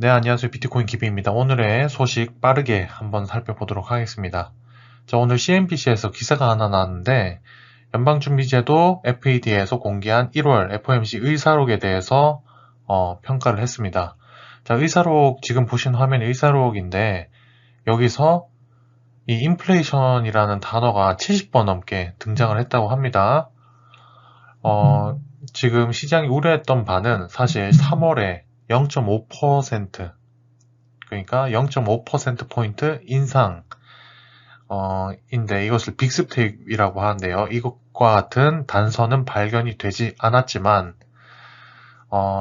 네, 안녕하세요. 비트코인 기비입니다. 오늘의 소식 빠르게 한번 살펴보도록 하겠습니다. 자, 오늘 CNBC에서 기사가 하나 나왔는데, 연방준비제도 FED에서 공개한 1월 FOMC 의사록에 대해서 평가를 했습니다. 자, 의사록, 지금 보신 화면이 의사록인데, 여기서 이 인플레이션이라는 단어가 70번 넘게 등장을 했다고 합니다. 지금 시장이 우려했던 바는 사실 3월에 0.5%, 그러니까 0.5%포인트 인상, 인데 이것을 빅스텝이라고 하는데요. 이것과 같은 단서는 발견이 되지 않았지만,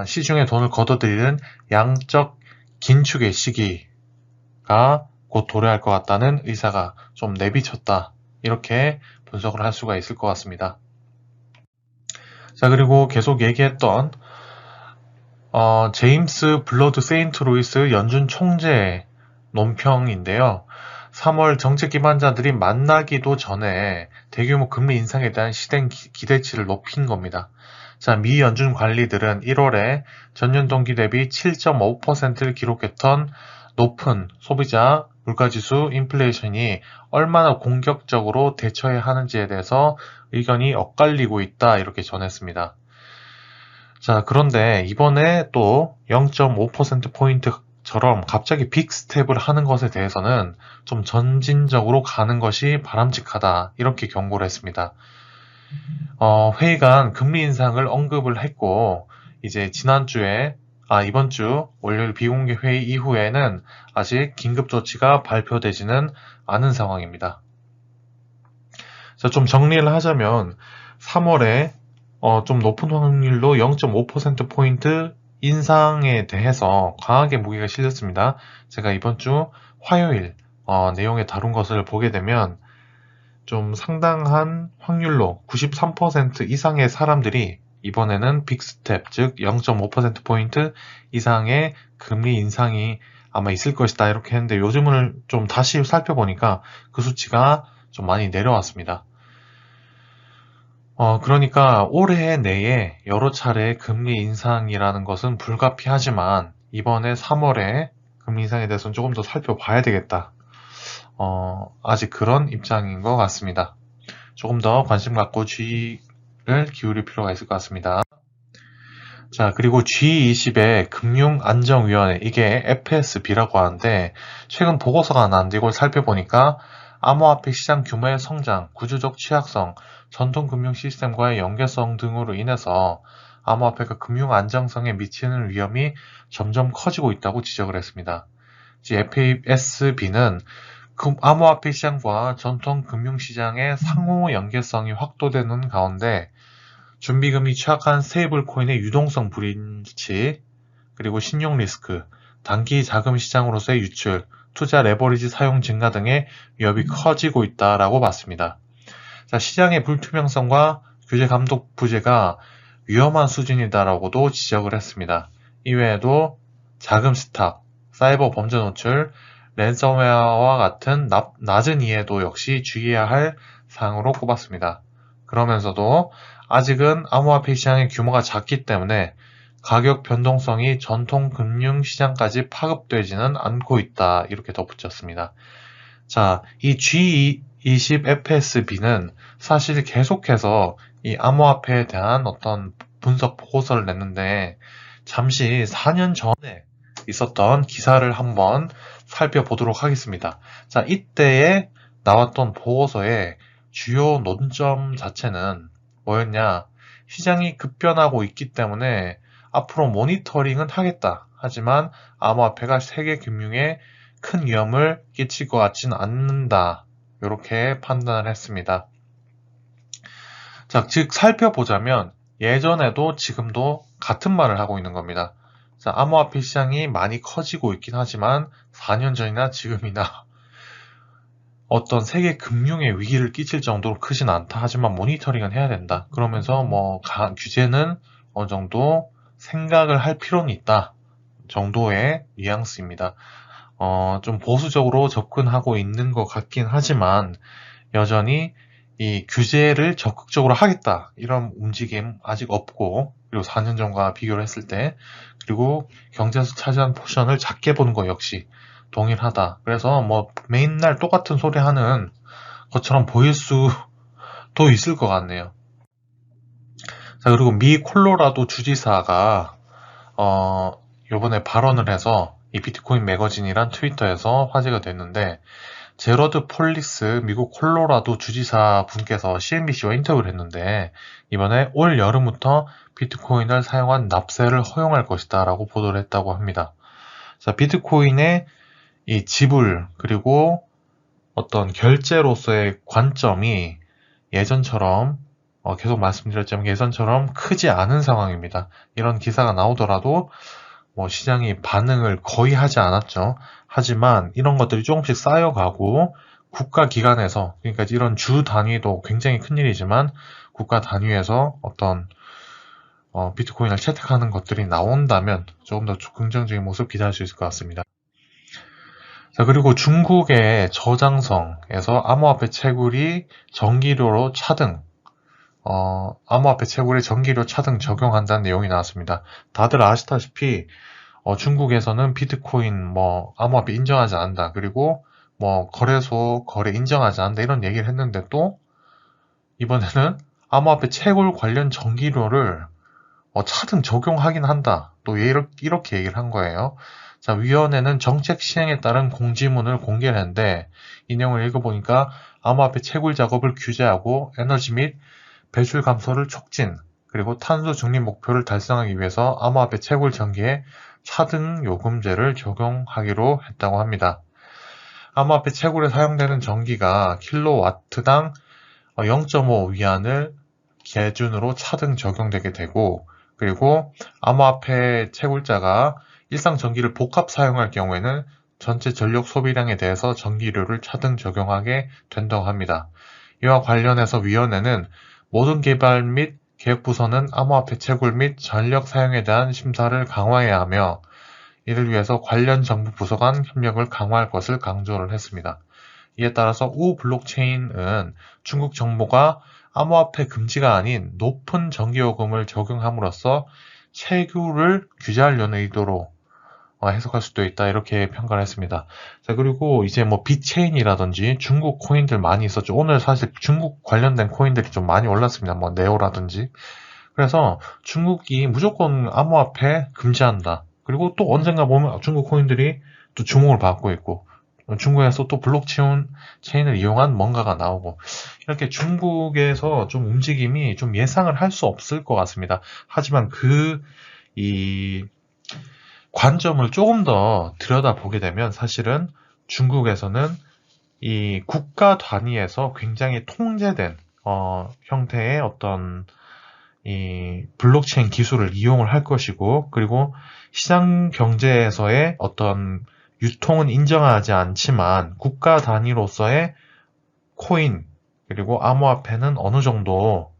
시중에 돈을 걷어들이는 양적 긴축의 시기가 곧 도래할 것 같다는 의사가 좀 내비쳤다. 이렇게 분석을 할 수가 있을 것 같습니다. 자, 그리고 계속 얘기했던 제임스 블러드 세인트루이스 연준 총재 논평인데요. 3월 정책 기반자들이 만나기도 전에 대규모 금리 인상에 대한 시행 기대치를 높인 겁니다. 자, 미 연준 관리들은 1월에 전년 동기 대비 7.5%를 기록했던 높은 소비자 물가지수 인플레이션이 얼마나 공격적으로 대처해야 하는지에 대해서 의견이 엇갈리고 있다, 이렇게 전했습니다. 자, 그런데 이번에 또 0.5%포인트처럼 갑자기 빅 스텝을 하는 것에 대해서는 좀 점진적으로 가는 것이 바람직하다, 이렇게 경고를 했습니다. 회의간 금리 인상을 언급을 했고, 이제 이번 주 월요일 비공개 회의 이후에는 아직 긴급 조치가 발표되지는 않은 상황입니다. 자, 좀 정리를 하자면 3월에 좀 높은 확률로 0.5%포인트 인상에 대해서 강하게 무게가 실렸습니다. 제가 이번 주 화요일 내용에 다룬 것을 보게 되면 좀 상당한 확률로 93% 이상의 사람들이 이번에는 빅스텝, 즉 0.5%포인트 이상의 금리 인상이 아마 있을 것이다, 이렇게 했는데 요즘을 좀 다시 살펴보니까 그 수치가 좀 많이 내려왔습니다. 그러니까 올해 내에 여러 차례 금리 인상이라는 것은 불가피하지만 이번에 3월에 금리 인상에 대해서는 조금 더 살펴봐야 되겠다. 아직 그런 입장인 것 같습니다. 조금 더 관심 갖고 주의를 기울일 필요가 있을 것 같습니다. 자, 그리고 G20의 금융안정위원회, 이게 FSB라고 하는데 최근 보고서가 나왔는데 이걸 살펴보니까 암호화폐 시장 규모의 성장, 구조적 취약성, 전통 금융 시스템과의 연계성 등으로 인해서 암호화폐가 금융 안정성에 미치는 위험이 점점 커지고 있다고 지적을 했습니다. FSB는 암호화폐 시장과 전통 금융 시장의 상호 연계성이 확대되는 가운데 준비금리 취약한 스테이블 코인의 유동성 불일치, 그리고 신용 리스크, 단기 자금 시장으로서의 유출, 투자 레버리지 사용 증가 등의 위협이 커지고 있다라고 봤습니다. 자, 시장의 불투명성과 규제 감독 부재가 위험한 수준이다라고도 지적을 했습니다. 이외에도 자금 스탁, 사이버 범죄 노출, 랜섬웨어와 같은 낮은 이해도 역시 주의해야 할 사항으로 꼽았습니다. 그러면서도 아직은 암호화폐 시장의 규모가 작기 때문에 가격 변동성이 전통 금융 시장까지 파급되지는 않고 있다, 이렇게 덧붙였습니다. 자, 이 G20 FSB는 사실 계속해서 이 암호화폐에 대한 어떤 분석 보고서를 냈는데 잠시 4년 전에 있었던 기사를 한번 살펴보도록 하겠습니다. 자, 이때에 나왔던 보고서의 주요 논점 자체는 뭐였냐? 시장이 급변하고 있기 때문에 앞으로 모니터링은 하겠다. 하지만 암호화폐가 세계 금융에 큰 위험을 끼칠 것 같지는 않는다, 이렇게 판단을 했습니다. 자, 즉 살펴보자면 예전에도 지금도 같은 말을 하고 있는 겁니다. 자, 암호화폐 시장이 많이 커지고 있긴 하지만 4년 전이나 지금이나 어떤 세계 금융에 위기를 끼칠 정도로 크진 않다. 하지만 모니터링은 해야 된다. 그러면서 규제는 어느 정도 생각을 할 필요는 있다 정도의 뉘앙스입니다. 좀 보수적으로 접근하고 있는 것 같긴 하지만 여전히 이 규제를 적극적으로 하겠다, 이런 움직임 아직 없고, 그리고 4년 전과 비교를 했을 때, 그리고 경제에서 차지한 포션을 작게 보는 거 역시 동일하다. 그래서 뭐 맨날 똑같은 소리 하는 것처럼 보일 수도 있을 것 같네요. 자, 그리고 미 콜로라도 주지사가 요번에 발언을 해서 이 비트코인 매거진이란 트위터에서 화제가 됐는데, 제러드 폴리스 미국 콜로라도 주지사 분께서 CNBC와 인터뷰를 했는데, 이번에 올 여름부터 비트코인을 사용한 납세를 허용할 것이다 라고 보도를 했다고 합니다. 자, 비트코인의 이 지불 그리고 어떤 결제로서의 관점이 예전처럼 계속 말씀드렸지만 예전처럼 크지 않은 상황입니다. 이런 기사가 나오더라도 뭐 시장이 반응을 거의 하지 않았죠. 하지만 이런 것들이 조금씩 쌓여가고 국가 기관에서, 그러니까 이런 주 단위도 굉장히 큰 일이지만 국가 단위에서 어떤 비트코인을 채택하는 것들이 나온다면 조금 더 긍정적인 모습 기대할 수 있을 것 같습니다. 자, 그리고 중국의 저장성에서 암호화폐 채굴이 전기료로 차등, 암호화폐 채굴에 전기료 차등 적용한다는 내용이 나왔습니다. 다들 아시다시피 중국에서는 비트코인 암호화폐 인정하지 않는다. 그리고 거래소 거래 인정하지 않는다. 이런 얘기를 했는데 또 이번에는 암호화폐 채굴 관련 전기료를 차등 적용하긴 한다. 또 이렇게 얘기를 한 거예요. 자, 위원회는 정책 시행에 따른 공지문을 공개를 했는데 이 내용을 읽어보니까 암호화폐 채굴 작업을 규제하고 에너지 및 배출 감소를 촉진, 그리고 탄소 중립 목표를 달성하기 위해서 암호화폐 채굴 전기에 차등 요금제를 적용하기로 했다고 합니다. 암호화폐 채굴에 사용되는 전기가 킬로와트당 0.5 위안을 기준으로 차등 적용되게 되고, 그리고 암호화폐 채굴자가 일상 전기를 복합 사용할 경우에는 전체 전력 소비량에 대해서 전기료를 차등 적용하게 된다고 합니다. 이와 관련해서 위원회는 모든 개발 및 계획 부서는 암호화폐 채굴 및 전력 사용에 대한 심사를 강화해야 하며 이를 위해서 관련 정부 부서 간 협력을 강화할 것을 강조를 했습니다. 이에 따라서 우 블록체인은 중국 정부가 암호화폐 금지가 아닌 높은 전기요금을 적용함으로써 채굴을 규제하려는 의도로 해석할 수도 있다, 이렇게 평가를 했습니다. 자, 그리고 이제 비체인이라든지 중국 코인들 많이 있었죠. 오늘 사실 중국 관련된 코인들이 좀 많이 올랐습니다. 네오라든지. 그래서 중국이 무조건 암호화폐 금지한다. 그리고 또 언젠가 보면 중국 코인들이 또 주목을 받고 있고, 중국에서 또 블록체인을 이용한 뭔가가 나오고, 이렇게 중국에서 좀 움직임이 좀 예상을 할 수 없을 것 같습니다. 하지만 이 관점을 조금 더 들여다보게 되면 사실은 중국에서는 이 국가 단위에서 굉장히 통제된 형태의 어떤 이 블록체인 기술을 이용을 할 것이고, 그리고 시장 경제에서의 어떤 유통은 인정하지 않지만 국가 단위로서의 코인 그리고 암호화폐는 어느 정도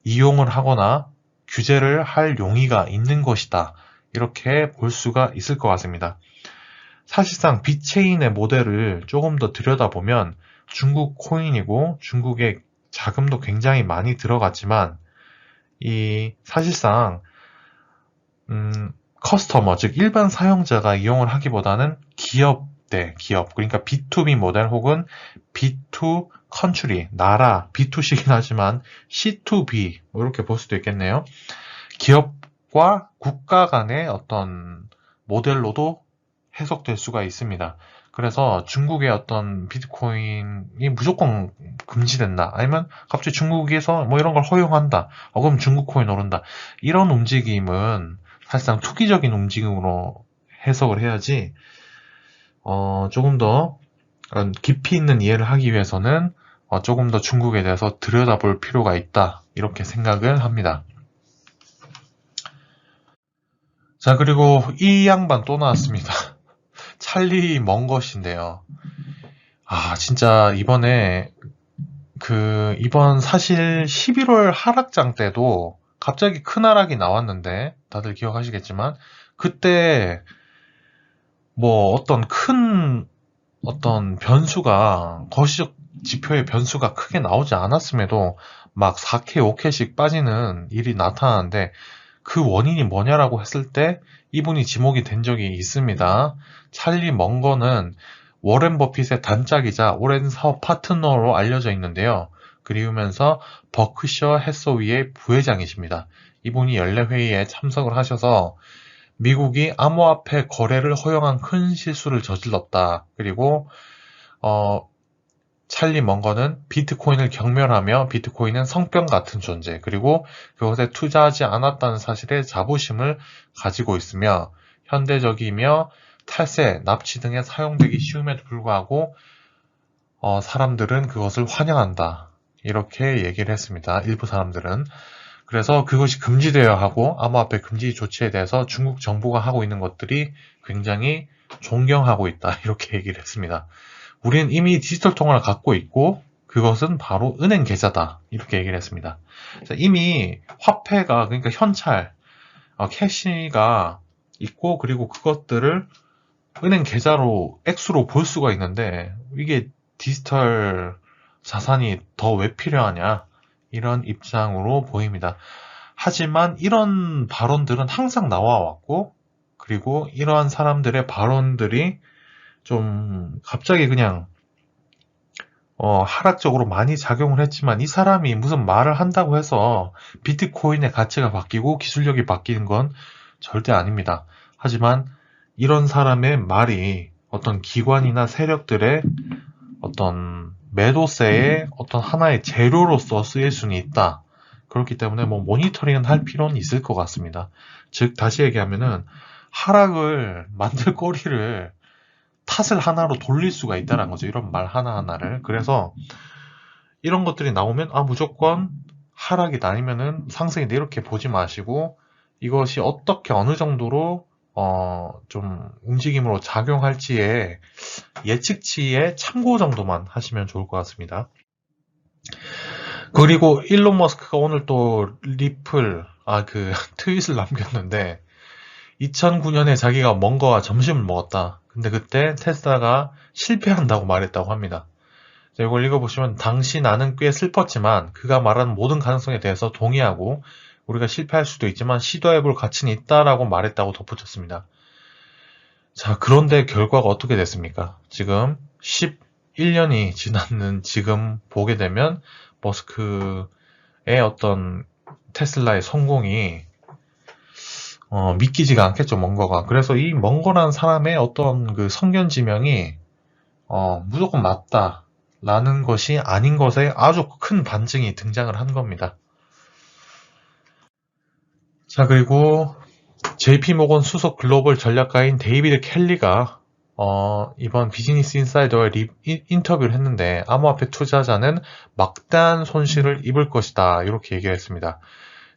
이용을 하거나 규제를 할 용의가 있는 것이다, 이렇게 볼 수가 있을 것 같습니다. 사실상 비체인의 모델을 조금 더 들여다보면 중국 코인이고 중국의 자금도 굉장히 많이 들어갔지만 사실상 커스터머, 즉 일반 사용자가 이용을 하기보다는 기업 대 기업, 그러니까 B2B 모델 혹은 B2 컨트리, 나라, B2C긴 하지만 C2B 이렇게 볼 수도 있겠네요. 기업과 국가 간의 어떤 모델로도 해석될 수가 있습니다. 그래서 중국의 어떤 비트코인이 무조건 금지된다, 아니면 갑자기 중국에서 이런 걸 허용한다, 그럼 중국 코인 오른다, 이런 움직임은 사실상 투기적인 움직임으로 해석을 해야지, 조금 더 깊이 있는 이해를 하기 위해서는 조금 더 중국에 대해서 들여다볼 필요가 있다, 이렇게 생각을 합니다. 자, 그리고 이 양반 또 나왔습니다. 찰리 먼것인데요. 진짜 이번에 이번 사실 11월 하락장 때도 갑자기 큰 하락이 나왔는데 다들 기억하시겠지만 그때 어떤 변수가, 거시적 지표의 변수가 크게 나오지 않았음에도 막 4K, 5K씩 빠지는 일이 나타나는데 그 원인이 뭐냐라고 했을 때 이분이 지목이 된 적이 있습니다. 찰리 먼거는 워렌 버핏의 단짝이자 오랜 사업 파트너로 알려져 있는데요. 그리우면서 버크셔 해서위의 부회장이십니다. 이분이 연례회의에 참석을 하셔서 미국이 암호화폐 거래를 허용한 큰 실수를 저질렀다. 그리고 찰리 먼거는 비트코인을 경멸하며 비트코인은 성병 같은 존재, 그리고 그것에 투자하지 않았다는 사실에 자부심을 가지고 있으며 현대적이며 탈세, 납치 등에 사용되기 쉬움에도 불구하고 사람들은 그것을 환영한다. 이렇게 얘기를 했습니다. 일부 사람들은. 그래서 그것이 금지되어야 하고 암호화폐 금지 조치에 대해서 중국 정부가 하고 있는 것들이 굉장히 존경하고 있다. 이렇게 얘기를 했습니다. 우리는 이미 디지털 통화를 갖고 있고 그것은 바로 은행 계좌다. 이렇게 얘기를 했습니다. 이미 화폐가, 그러니까 현찰, 캐시가 있고 그리고 그것들을 은행 계좌로 액수로 볼 수가 있는데 이게 디지털 자산이 더 왜 필요하냐, 이런 입장으로 보입니다. 하지만 이런 발언들은 항상 나와왔고 그리고 이러한 사람들의 발언들이 좀 갑자기 그냥 하락적으로 많이 작용을 했지만 이 사람이 무슨 말을 한다고 해서 비트코인의 가치가 바뀌고 기술력이 바뀌는 건 절대 아닙니다. 하지만 이런 사람의 말이 어떤 기관이나 세력들의 어떤 매도세의 어떤 하나의 재료로서 쓰일 수는 있다. 그렇기 때문에 모니터링은 할 필요는 있을 것 같습니다. 즉 다시 얘기하면은 하락을 만들 거리를 탓을 하나로 돌릴 수가 있다는 거죠. 이런 말 하나하나를. 그래서 이런 것들이 나오면 무조건 하락이다, 아니면은 상승이다, 이렇게 보지 마시고 이것이 어떻게 어느 정도로 좀 움직임으로 작용할지에 예측치의 참고 정도만 하시면 좋을 것 같습니다. 그리고 일론 머스크가 오늘 또 리플 트윗을 남겼는데 2009년에 자기가 먼거와 점심을 먹었다. 근데 그때 테슬라가 실패한다고 말했다고 합니다. 이걸 읽어보시면 당시 나는 꽤 슬펐지만 그가 말하는 모든 가능성에 대해서 동의하고 우리가 실패할 수도 있지만 시도해볼 가치는 있다라고 말했다고 덧붙였습니다. 자, 그런데 결과가 어떻게 됐습니까? 지금 11년이 지났는 지금 보게 되면 머스크의 어떤 테슬라의 성공이 믿기지가 않겠죠, 먼거가. 그래서 이 먼거라는 사람의 어떤 그 성견지명이 무조건 맞다라는 것이 아닌 것에 아주 큰 반증이 등장을 한 겁니다. 자, 그리고 JP모건 수석 글로벌 전략가인 데이비드 켈리가 이번 비즈니스 인사이더와 인터뷰를 했는데 암호화폐 투자자는 막대한 손실을 입을 것이다, 이렇게 얘기를 했습니다.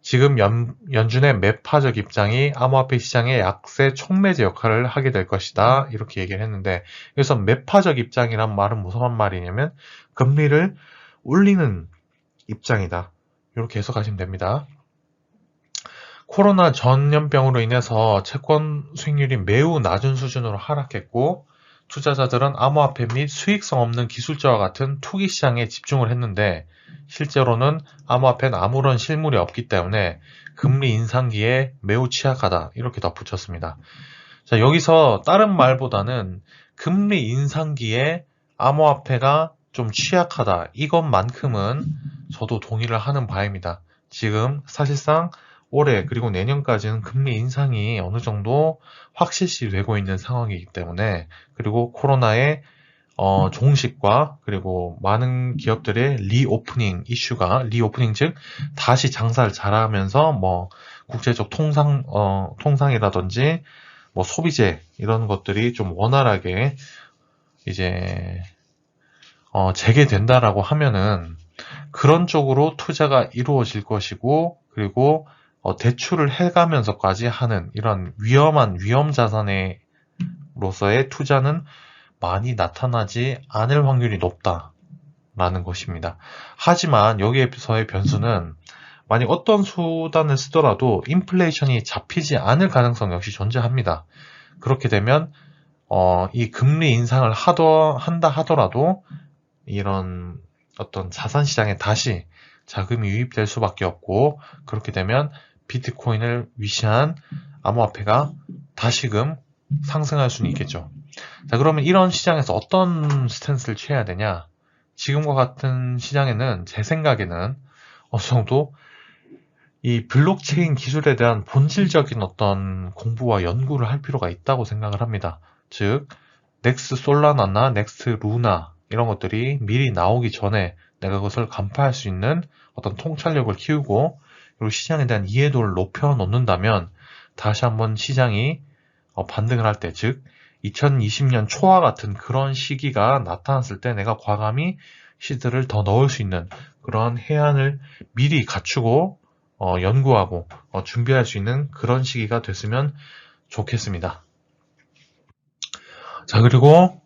지금 연준의 매파적 입장이 암호화폐 시장의 약세 촉매제 역할을 하게 될 것이다, 이렇게 얘기를 했는데, 그래서 매파적 입장이란 말은 무슨 말이냐면 금리를 올리는 입장이다, 이렇게 해석하시면 됩니다. 코로나 전염병으로 인해서 채권 수익률이 매우 낮은 수준으로 하락했고 투자자들은 암호화폐 및 수익성 없는 기술자와 같은 투기 시장에 집중을 했는데 실제로는 암호화폐는 아무런 실물이 없기 때문에 금리 인상기에 매우 취약하다, 이렇게 덧붙였습니다. 자, 여기서 다른 말보다는 금리 인상기에 암호화폐가 좀 취약하다, 이것만큼은 저도 동의를 하는 바입니다. 지금 사실상 올해 그리고 내년까지는 금리 인상이 어느 정도 확실시 되고 있는 상황이기 때문에, 그리고 코로나의 종식과 그리고 많은 기업들의 리오프닝 이슈가, 리오프닝 즉 다시 장사를 잘하면서 국제적 통상이라든지 소비재 이런 것들이 좀 원활하게 이제 재개된다라고 하면은 그런 쪽으로 투자가 이루어질 것이고, 그리고 대출을 해가면서까지 하는 이런 위험한 위험 자산으로서의 투자는 많이 나타나지 않을 확률이 높다라는 것입니다. 하지만 여기에서의 변수는 만약 어떤 수단을 쓰더라도 인플레이션이 잡히지 않을 가능성 역시 존재합니다. 그렇게 되면 이 금리 인상을 한다 하더라도 이런 어떤 자산 시장에 다시 자금이 유입될 수밖에 없고, 그렇게 되면 비트코인을 위시한 암호화폐가 다시금 상승할 수는 있겠죠. 자, 그러면 이런 시장에서 어떤 스탠스를 취해야 되냐? 지금과 같은 시장에는 제 생각에는 어느 정도 이 블록체인 기술에 대한 본질적인 어떤 공부와 연구를 할 필요가 있다고 생각을 합니다. 즉, 넥스 솔라나나 넥스트 루나 이런 것들이 미리 나오기 전에 내가 그것을 간파할 수 있는 어떤 통찰력을 키우고, 그리고 시장에 대한 이해도를 높여 놓는다면 다시 한번 시장이 반등을 할 때, 즉 2020년 초와 같은 그런 시기가 나타났을 때 내가 과감히 시드를 더 넣을 수 있는 그런 해안을 미리 갖추고 연구하고 준비할 수 있는 그런 시기가 됐으면 좋겠습니다. 자, 그리고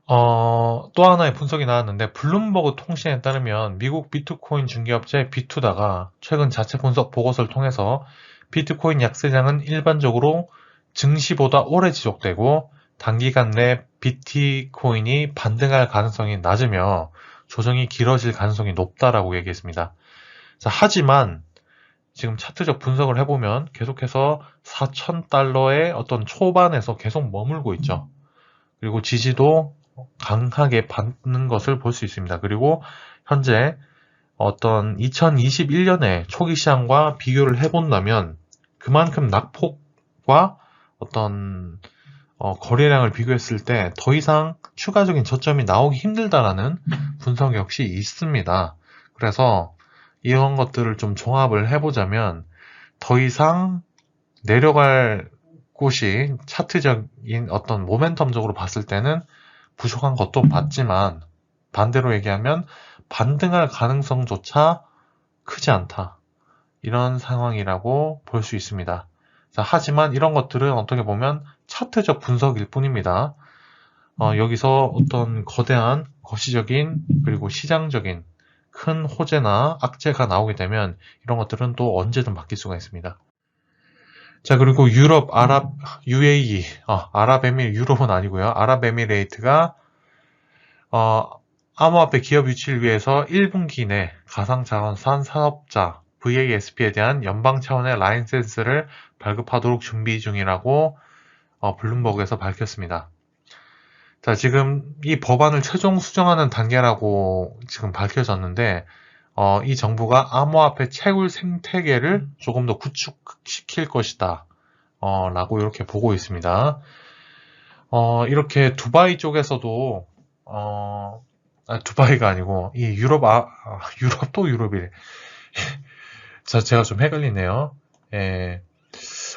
또 하나의 분석이 나왔는데, 블룸버그 통신에 따르면 미국 비트코인 중개업체 비투다가 최근 자체 분석 보고서를 통해서 비트코인 약세장은 일반적으로 증시보다 오래 지속되고 단기간 내 비트코인이 반등할 가능성이 낮으며 조정이 길어질 가능성이 높다라고 얘기했습니다. 자, 하지만 지금 차트적 분석을 해보면 계속해서 4,000달러의 어떤 초반에서 계속 머물고 있죠. 그리고 지지도 강하게 받는 것을 볼 수 있습니다. 그리고 현재 어떤 2021년의 초기 시장과 비교를 해본다면 그만큼 낙폭과 어떤 거래량을 비교했을 때 더 이상 추가적인 저점이 나오기 힘들다라는 분석 역시 있습니다. 그래서 이런 것들을 좀 종합을 해보자면 더 이상 내려갈 곳이 차트적인 어떤 모멘텀적으로 봤을 때는 부족한 것도 맞지만, 반대로 얘기하면 반등할 가능성조차 크지 않다, 이런 상황이라고 볼 수 있습니다. 자, 하지만 이런 것들은 어떻게 보면 차트적 분석일 뿐입니다. 여기서 어떤 거대한 거시적인 그리고 시장적인 큰 호재나 악재가 나오게 되면 이런 것들은 또 언제든 바뀔 수가 있습니다. 자, 그리고 유럽, UAE, 유럽은 아니고요. 아랍에미레이트가 암호화폐 기업 유치를 위해서 1분기 내 가상자원산 사업자 VASP에 대한 연방 차원의 라이센스를 발급하도록 준비 중이라고 블룸버그에서 밝혔습니다. 자, 지금 이 법안을 최종 수정하는 단계라고 지금 밝혀졌는데, 이 정부가 암호화폐 채굴 생태계를 조금 더 구축시킬 것이다, 라고 이렇게 보고 있습니다. 이렇게 두바이 쪽에서도, 두바이가 아니고, 이 유럽도 유럽이래. 제가 좀 헷갈리네요. 예.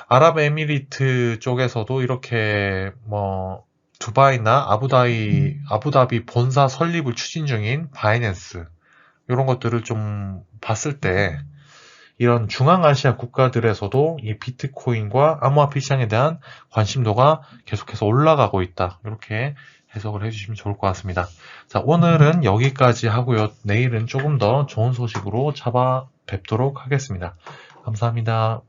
아랍에미리트 쪽에서도 이렇게 두바이나 아부다비 본사 설립을 추진 중인 바이낸스, 이런 것들을 좀 봤을 때 이런 중앙아시아 국가들에서도 이 비트코인과 암호화폐 시장에 대한 관심도가 계속해서 올라가고 있다, 이렇게 해석을 해주시면 좋을 것 같습니다. 자, 오늘은 여기까지 하고요. 내일은 조금 더 좋은 소식으로 뵙도록 하겠습니다. 감사합니다.